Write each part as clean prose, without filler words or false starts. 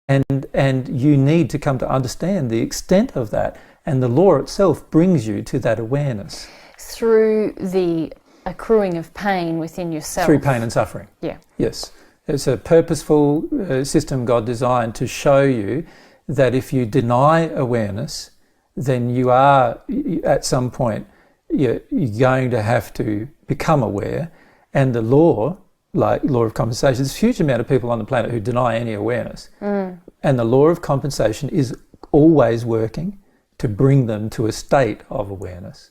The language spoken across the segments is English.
and you need to come to understand the extent of that, and the law itself brings you to that awareness. Through the accruing of pain within yourself. Through pain and suffering. Yeah. Yes. It's a purposeful system God designed to show you that if you deny awareness, then you are, at some point, you're going to have to become aware. And the law, like law of compensation, there's a huge amount of people on the planet who deny any awareness. And the law of compensation is always working to bring them to a state of awareness.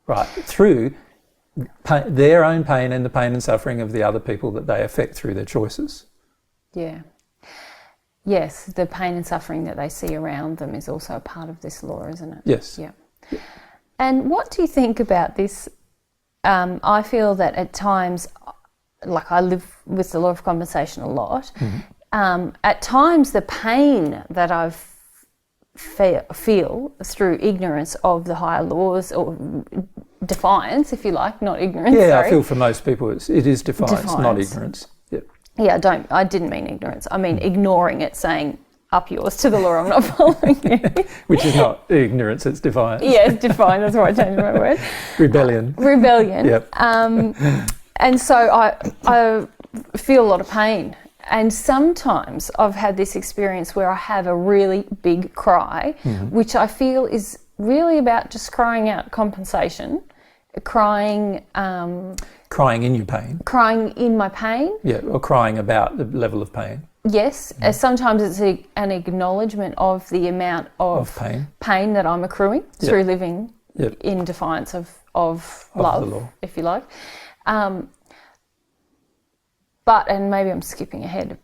Right, through their own pain and the pain and suffering of the other people that they affect through their choices. Yeah. Yes, the pain and suffering that they see around them is also a part of this law, isn't it? Yes. Yeah. And what do you think about this? I feel that at times, like I live with the law of compensation a lot, at times the pain that I feel through ignorance of the higher laws, or defiance, if you like, not ignorance. Yeah, sorry. I feel for most people it is defiance, not ignorance. Yep. Yeah, I didn't mean ignorance. I mean ignoring it, saying, up yours to the law, I'm not following you. Which is not ignorance, it's defiance. Yeah, it's defiance, that's why I changed my word. Rebellion. Yep. And so I feel a lot of pain. And sometimes I've had this experience where I have a really big cry, which I feel is really about just crying out compensation, crying in your pain. Crying in my pain. Yeah, or crying about the level of pain. Yes, sometimes it's an acknowledgement of the amount of pain that I'm accruing through living in defiance of love, the law, if you like. But, and maybe I'm skipping ahead,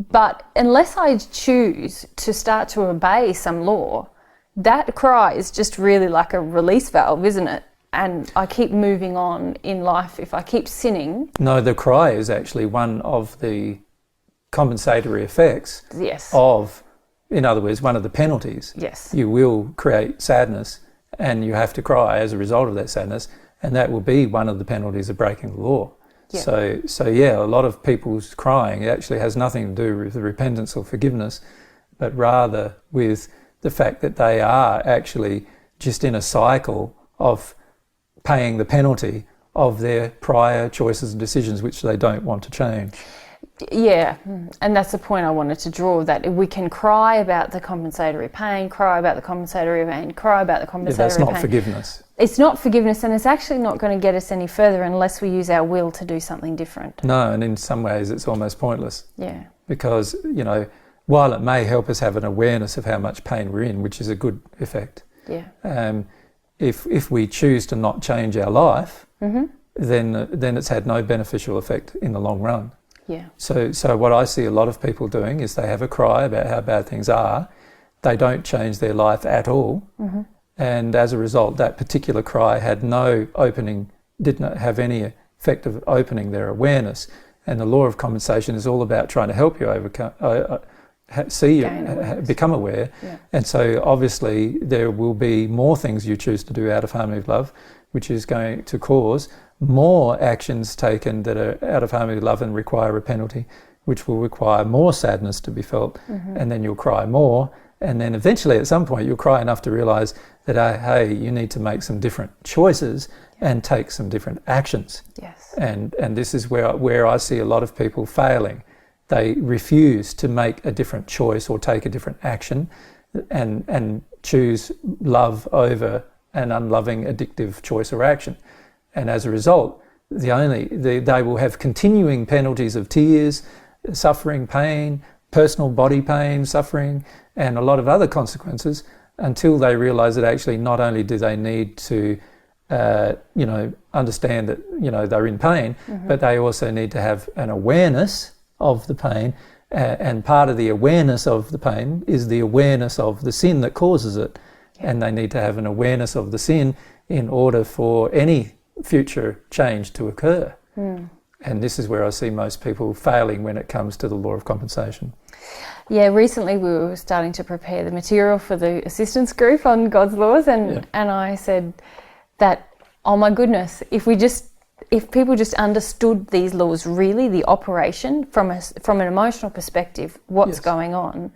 but unless I choose to start to obey some law, that cry is just really like a release valve, isn't it? And I keep moving on in life if I keep sinning. No, the cry is actually one of the compensatory effects Yes. of, in other words, one of the penalties. Yes. You will create sadness and you have to cry as a result of that sadness, and that will be one of the penalties of breaking the law. Yeah. So yeah, a lot of people's crying actually has nothing to do with repentance or forgiveness, but rather with the fact that they are actually just in a cycle of paying the penalty of their prior choices and decisions, which they don't want to change. Yeah, and that's the point I wanted to draw, that we can cry about the compensatory pain, cry about the compensatory pain, cry about the compensatory that's not pain. Forgiveness. It's not forgiveness, and it's actually not going to get us any further unless we use our will to do something different. No, and in some ways it's almost pointless. Yeah. Because, while it may help us have an awareness of how much pain we're in, which is a good effect, if we choose to not change our life, then it's had no beneficial effect in the long run. Yeah. So what I see a lot of people doing is they have a cry about how bad things are. They don't change their life at all. And as a result, that particular cry had no opening, did not have any effect of opening their awareness. And the law of compensation is all about trying to help you overcome, become aware. Yeah. And so obviously there will be more things you choose to do out of harmony of love, which is going to cause more actions taken that are out of harmony with love and require a penalty, which will require more sadness to be felt, and then you'll cry more, and then eventually at some point you'll cry enough to realise that, hey, you need to make some different choices and take some different actions. Yes. And this is where I see a lot of people failing. They refuse to make a different choice or take a different action and choose love over an unloving, addictive choice or action. And as a result, they will have continuing penalties of tears, suffering, pain, personal body pain, suffering, and a lot of other consequences until they realise that actually not only do they need to, understand that, they're in pain, but they also need to have an awareness of the pain. And part of the awareness of the pain is the awareness of the sin that causes it. And they need to have an awareness of the sin in order for any future change to occur. And this is where I see most people failing when it comes to the law of compensation. Yeah, recently we were starting to prepare the material for the assistance group on God's laws, and I said that, oh my goodness, if we just if people just understood these laws, really, the operation from an emotional perspective, what's going on,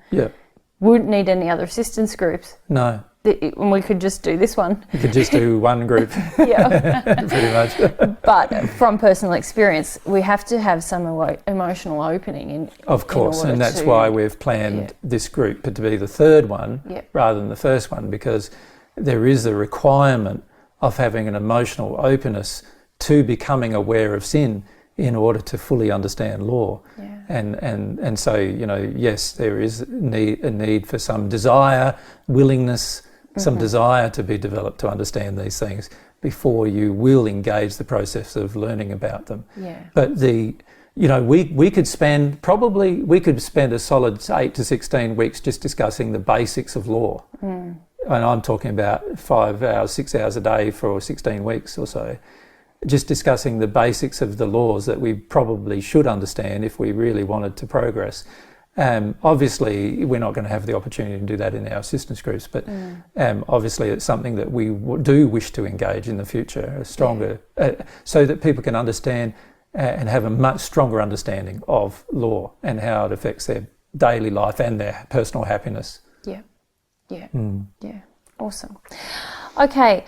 wouldn't need any other assistance groups. No. And we could just do this one. You could just do one group. Pretty much. But from personal experience, we have to have some emotional opening. Of course, and that's why we've planned this group to be the third one rather than the first one, because there is a requirement of having an emotional openness to becoming aware of sin in order to fully understand law. And so, yes, there is a need for some desire, willingness, some desire to be developed to understand these things before you will engage the process of learning about them. But we could spend a solid 8 to 16 weeks just discussing the basics of law. And I'm talking about 5 hours, 6 hours a day for 16 weeks or so, just discussing the basics of the laws that we probably should understand if we really wanted to progress. Obviously, we're not going to have the opportunity to do that in our assistance groups, but obviously it's something that we do wish to engage in the future, stronger, so that people can understand and have a much stronger understanding of law and how it affects their daily life and their personal happiness. Awesome. Okay,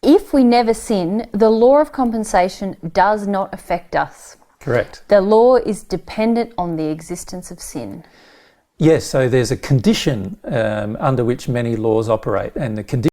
if we never sin, the law of compensation does not affect us. Correct. The law is dependent on the existence of sin. Yes, so there's a condition under which many laws operate, and the condition